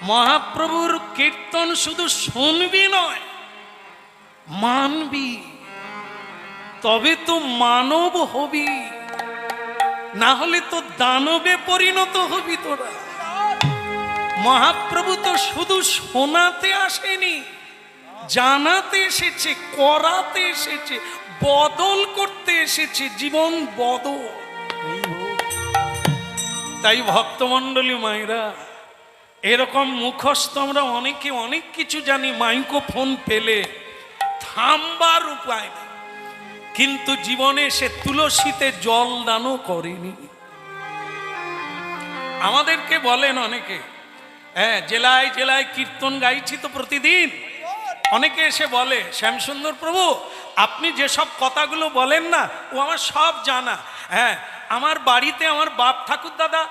মহাপ্রভুর কীর্তন শুধু শুনবি নয়, মানবি, তবে তো মানব হবি, না হলে তো দানবে পরিণত হবি তোরা। মহাপ্রভু তো শুধু শোনাতে আসেনি, জানাতে এসেছে, করাতে এসেছে, বদল করতে এসেছে, জীবন বদল। তাই ভক্তমণ্ডলী মায়েরা, এরকম মুখস্থ আমরা অনেকে অনেক কিছু জানি, মাইক্রোফোন পেলে থামবার উপায় নেই, কিন্তু জীবনে সে তুলসীতে জল দানও করেনি। আমাদেরকে বলেন অনেকে, হ্যাঁ জেলায় জেলায় কীর্তন গাইছি তো প্রতিদিন, অনেকে এসে বলে শ্যামসুন্দর প্রভু আপনি যেসব কথাগুলো বলেন না ও আমার সব জানা। হ্যাঁ, আমার বাড়িতে আমার বাপ ঠাকুর দাদা